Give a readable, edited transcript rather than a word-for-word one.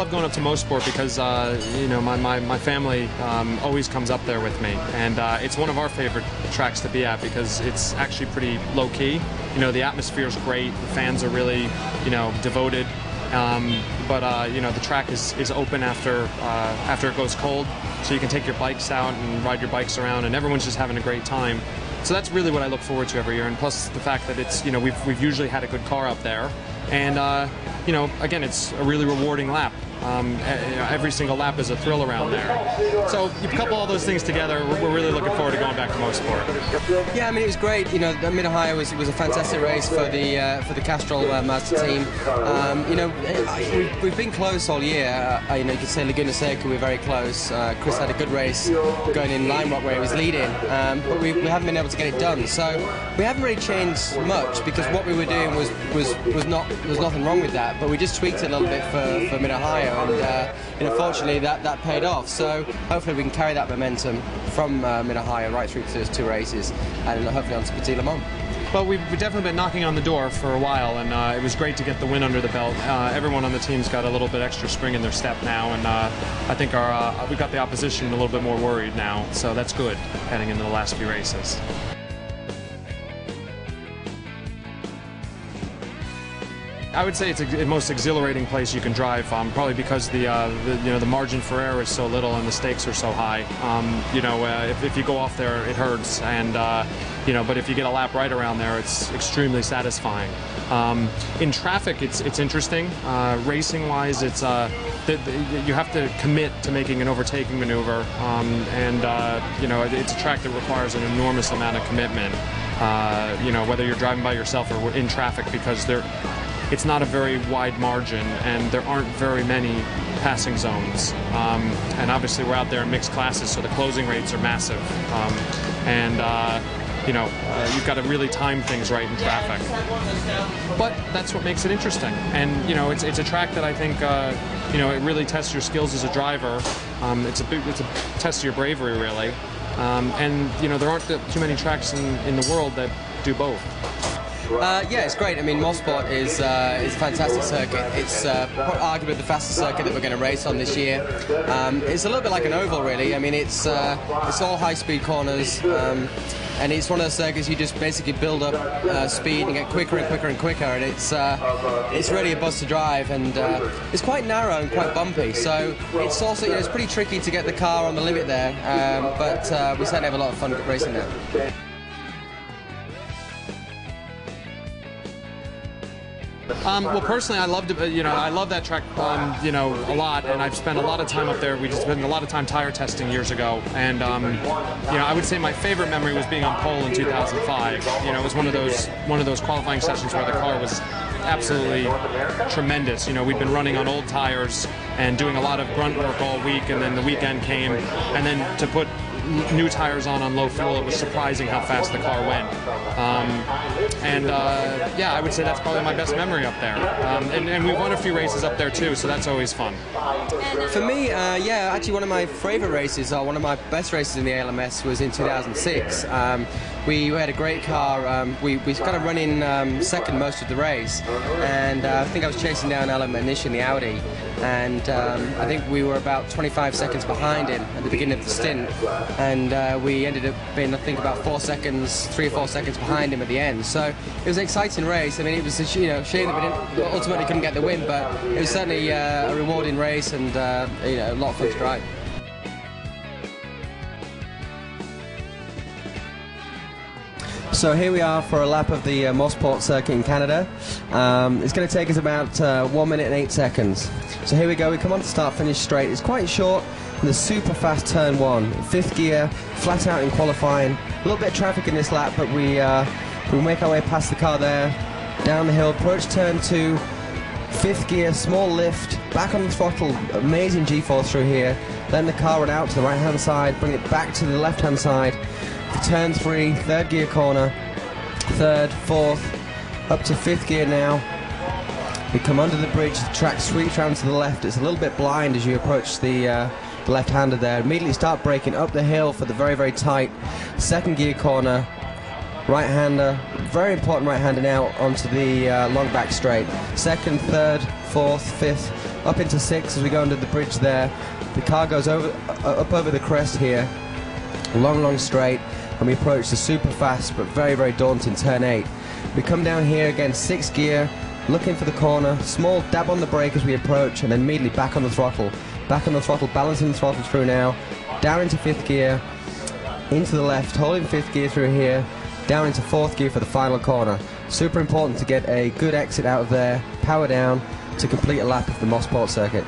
love going up to Mosport because you know, my family always comes up there with me, and it's one of our favorite tracks to be at because it's actually pretty low key. You know, the atmosphere is great, the fans are really, you know, devoted. But you know, the track is open after it goes cold, so you can take your bikes out and ride your bikes around, and everyone's just having a great time. So that's really what I look forward to every year, and plus the fact that it's, you know, we've usually had a good car up there, and you know, again, it's a really rewarding lap. Every single lap is a thrill around there. So you couple all those things together, we're really looking forward to going back to Mosport. Yeah, I mean, it was great. You know, Mid-Ohio was a fantastic race for the Castrol Mazda team. You know, we've been close all year. You know, you could say Laguna Seca, we're very close. Chris had a good race going in Lime Rock where he was leading, but we haven't been able to get it done. So we haven't really changed much because what we were doing was nothing wrong with that, but we just tweaked it a little bit for Mid-Ohio. And you know, fortunately that paid off. So hopefully we can carry that momentum from Mid-Ohio right through to those two races, and hopefully on to Petit Le Mans. Well, we've definitely been knocking on the door for a while, and it was great to get the win under the belt. Everyone on the team's got a little bit extra spring in their step now, and I think we've got the opposition a little bit more worried now, so that's good heading into the last few races. I would say it's the most exhilarating place you can drive, probably because you know, the margin for error is so little and the stakes are so high. You know, if you go off there, it hurts, and you know, but if you get a lap right around there, it's extremely satisfying. In traffic, it's interesting. Racing-wise, it's you have to commit to making an overtaking maneuver, and you know, it's a track that requires an enormous amount of commitment. You know, whether you're driving by yourself or in traffic, because it's not a very wide margin, and there aren't very many passing zones. And obviously we're out there in mixed classes, so the closing rates are massive. And you know, you've got to really time things right in traffic. But that's what makes it interesting. And you know, it's a track that I think you know, it really tests your skills as a driver. It's a test of your bravery, really. And you know, there aren't too many tracks in the world that do both. Yeah, it's great. I mean, Mosport is a fantastic circuit. It's arguably the fastest circuit that we're going to race on this year. It's a little bit like an oval, really. I mean, it's all high-speed corners, and it's one of those circuits you just basically build up speed and get quicker and quicker and quicker, and it's really a buzz to drive, and it's quite narrow and quite bumpy. So it's also, you know, it's pretty tricky to get the car on the limit there, but we certainly have a lot of fun racing there. Well, personally, I love that track, you know, a lot, and I've spent a lot of time up there. We just spent a lot of time tire testing years ago, and you know, I would say my favorite memory was being on pole in 2005. You know, it was one of those qualifying sessions where the car was absolutely tremendous. You know, we'd been running on old tires and doing a lot of grunt work all week, and then the weekend came, and then to put new tires on low fuel, it was surprising how fast the car went. Yeah, I would say that's probably my best memory up there. And we've won a few races up there too, so that's always fun. For me, yeah, actually one of my favorite races, or one of my best races in the ALMS was in 2006. We had a great car. We kind of run in second most of the race, and I think I was chasing down Alan Manish in the Audi, and I think we were about 25 seconds behind him at the beginning of the stint, and we ended up being, I think, about 3 or 4 seconds behind him at the end. So it was an exciting race. I mean, it was a shame that we ultimately couldn't get the win, but it was certainly a rewarding race, and you know, a lot of fun to drive. So here we are for a lap of the Mosport circuit in Canada. It's going to take us about 1 minute and 8 seconds. So here we go, we come on to start finish straight. It's quite short, and the super fast turn 1. 5th gear, flat out in qualifying. A little bit of traffic in this lap, but we make our way past the car there. Down the hill, approach turn 2. 5th gear, small lift, back on the throttle, amazing G-force through here. Then the car run out to the right hand side, bring it back to the left hand side. Turn 3, 3rd gear corner, 3rd, 4th, up to 5th gear now. We come under the bridge, the track sweeps round to the left. It's a little bit blind as you approach the left-hander there. Immediately start braking up the hill for the very, very tight 2nd gear corner. Right-hander, very important right-hander now onto the long back straight. 2nd, 3rd, 4th, 5th, up into 6 as we go under the bridge there. The car goes up over the crest here, long straight, and we approach the super fast but very daunting turn 8. We come down here again, 6th gear, looking for the corner, small dab on the brake as we approach, and then immediately back on the throttle, balancing the throttle through now, down into 5th gear, into the left, holding 5th gear through here, down into 4th gear for the final corner. Super important to get a good exit out of there, power down to complete a lap of the Mosport circuit.